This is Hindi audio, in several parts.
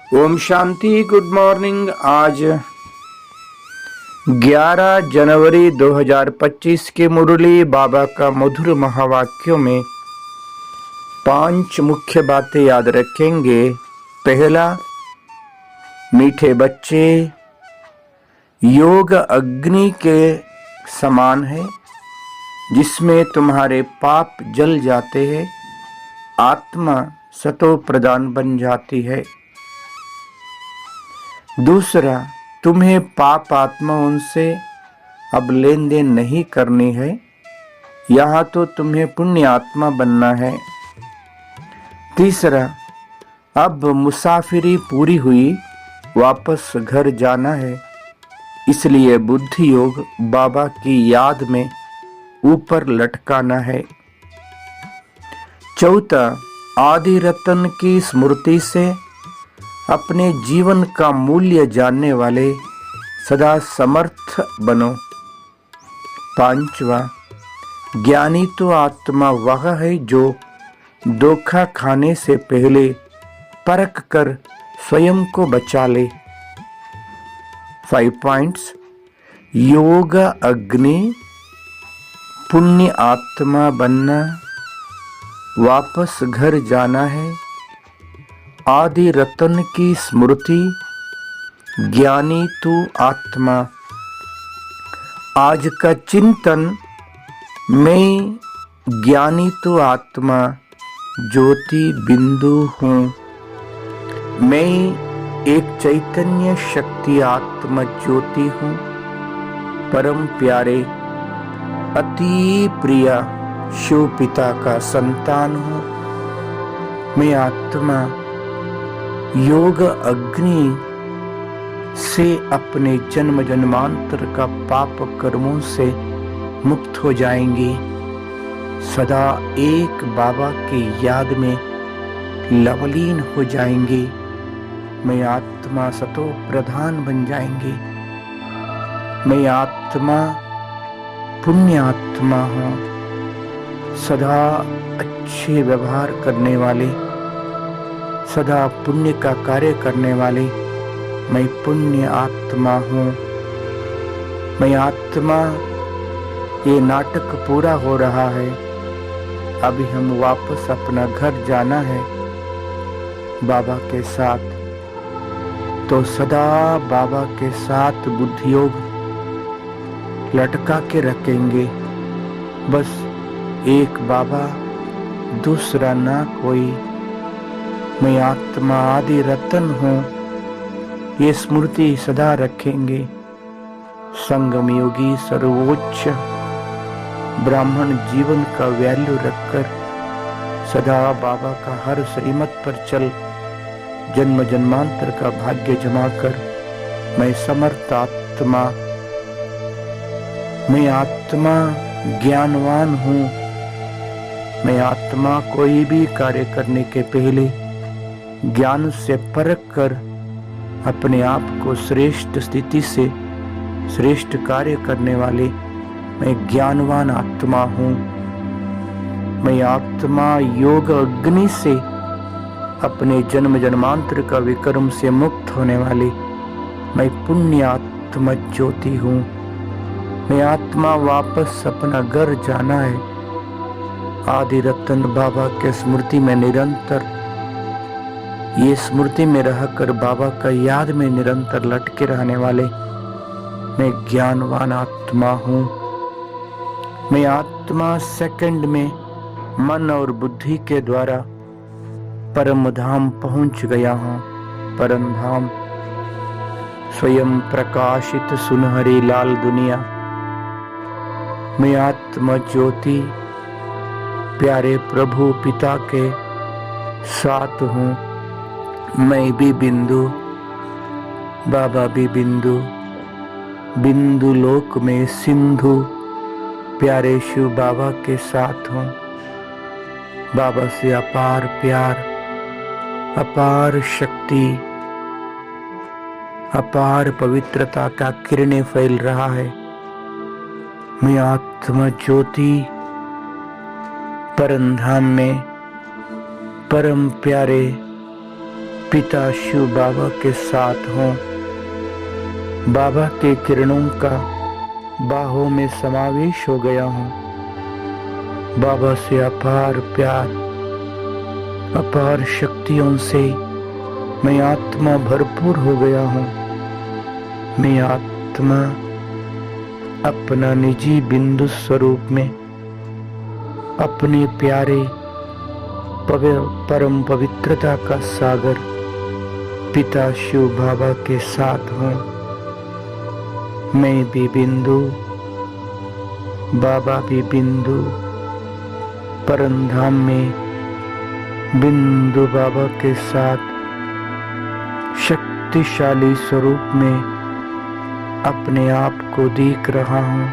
ओम शांति। Good morning. आज 11 जनवरी 2025 की मुरली बाबा का मधुर महावाक्यों में 5 मुख्य बातें याद रखेंगे। पहला, मीठे बच्चे योग अग्नि के समान है जिसमें तुम्हारे पाप जल जाते हैं, आत्मा सतो प्रधान बन जाती है। दूसरा, तुम्हें पाप आत्मा उनसे अब लेन देन नहीं करनी है, यहाँ तो तुम्हें पुण्य आत्मा बनना है। तीसरा, अब मुसाफिरी पूरी हुई, वापस घर जाना है, इसलिए बुद्धि योग बाबा की याद में ऊपर लटकाना है। चौथा, आदि रतन की स्मृति से अपने जीवन का मूल्य जानने वाले सदा समर्थ बनो। पांचवा, ज्ञानी तो आत्मा वह है जो धोखा खाने से पहले परख कर स्वयं को बचा ले। 5 पॉइंट्स। योग अग्नि, पुण्य आत्मा बनना, वापस घर जाना है, आदि रतन की स्मृति, ज्ञानी तू आत्मा। आज का चिंतन, मैं ज्ञानी तो आत्मा ज्योति बिंदु हूँ। मैं एक चैतन्य शक्ति आत्मा ज्योति हूँ। परम प्यारे अति प्रिय शिव पिता का संतान हूँ। मैं आत्मा योग अग्नि से अपने जन्म जन्मांतर का पाप कर्मों से मुक्त हो जाएंगी। सदा एक बाबा की याद में लवलीन हो जाएंगी। मैं आत्मा सतो प्रधान बन जाएंगी। मैं आत्मा पुण्य आत्मा हूँ। सदा अच्छे व्यवहार करने वाले, सदा पुण्य का कार्य करने वाले मैं पुण्य आत्मा हूँ। मैं आत्मा, ये नाटक पूरा हो रहा है, अभी हम वापस अपना घर जाना है बाबा के साथ। तो सदा बाबा के साथ बुद्धि योग लटका के रखेंगे। बस एक बाबा, दूसरा ना कोई। मैं आत्मा आदि रतन हूँ, ये स्मृति सदा रखेंगे। संगम योगी सर्वोच्च ब्राह्मण जीवन का वैल्यू रखकर सदा बाबा का हर श्रीमत पर चल जन्म जन्मांतर का भाग्य जमा कर मैं समर्थ आत्मा, मैं आत्मा ज्ञानवान हूँ। मैं आत्मा कोई भी कार्य करने के पहले ज्ञान से परख कर अपने आप को श्रेष्ठ स्थिति से श्रेष्ठ कार्य करने वाले मैं ज्ञानवान आत्मा हूँ। मैं आत्मा योग अग्नि से अपने जन्म जन्मांतर का विक्रम से मुक्त होने वाले मैं पुण्य आत्मा ज्योति हूँ। मैं आत्मा वापस अपना घर जाना है। आदि रतन बाबा के स्मृति में निरंतर, ये स्मृति में रहकर बाबा का याद में निरंतर लटके रहने वाले मैं ज्ञानवान आत्मा हूँ। मैं आत्मा सेकंड में मन और बुद्धि के द्वारा परम धाम पहुंच गया हूँ। परम धाम स्वयं प्रकाशित सुनहरी लाल दुनिया। मैं आत्मा ज्योति प्यारे प्रभु पिता के साथ हूँ। मैं भी बिंदु, बाबा भी बिंदु, बिंदु लोक में सिंधु प्यारे शिव बाबा के साथ हूँ। बाबा से अपार प्यार, अपार शक्ति, अपार पवित्रता का किरणें फैल रहा है। मैं आत्मा ज्योति परम धाम में परम प्यारे पिता शिव बाबा के साथ हूँ। बाबा के किरणों का बाहों में समावेश हो गया हूँ। बाबा से अपार प्यार, अपार शक्तियों से मैं आत्मा भरपूर हो गया हूँ। मैं आत्मा अपना निजी बिंदु स्वरूप में अपने प्यारे परम पवित्रता का सागर पिता शिव बाबा के साथ हूँ। मैं भी बिंदु, बाबा भी बिंदु, परमधाम में बिंदु बाबा के साथ शक्तिशाली स्वरूप में अपने आप को देख रहा हूँ।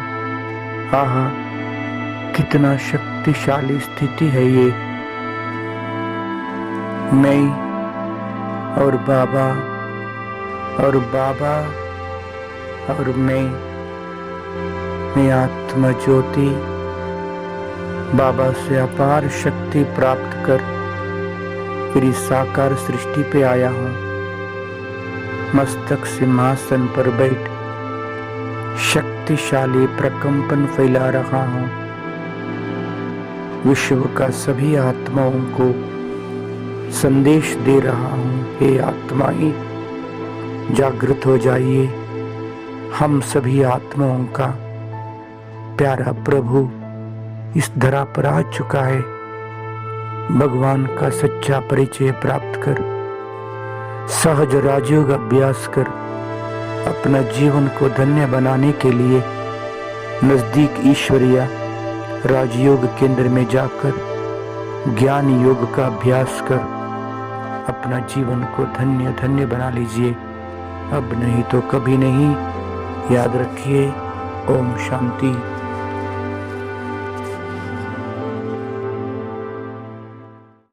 आहा, कितना शक्तिशाली स्थिति है ये। मैं और बाबा और बाबा और मैं आत्मा ज्योति बाबा से अपार शक्ति प्राप्त कर फिर इस साकार सृष्टि पे आया हूँ। मस्तक सिंहासन पर बैठ शक्तिशाली प्रकंपन फैला रहा हूँ। विश्व का सभी आत्माओं को संदेश दे रहा हूँ, हे आत्माएं, जागृत हो जाइए। हम सभी आत्माओं का प्यारा प्रभु इस धरा पर आ चुका है। भगवान का सच्चा परिचय प्राप्त कर, सहज राजयोग अभ्यास कर, अपना जीवन को धन्य बनाने के लिए नजदीक ईश्वरीय राजयोग केंद्र में जाकर ज्ञान योग का अभ्यास कर अपना जीवन को धन्य धन्य बना लीजिए। अब नहीं तो कभी नहीं। याद रखिए। ओम शांति।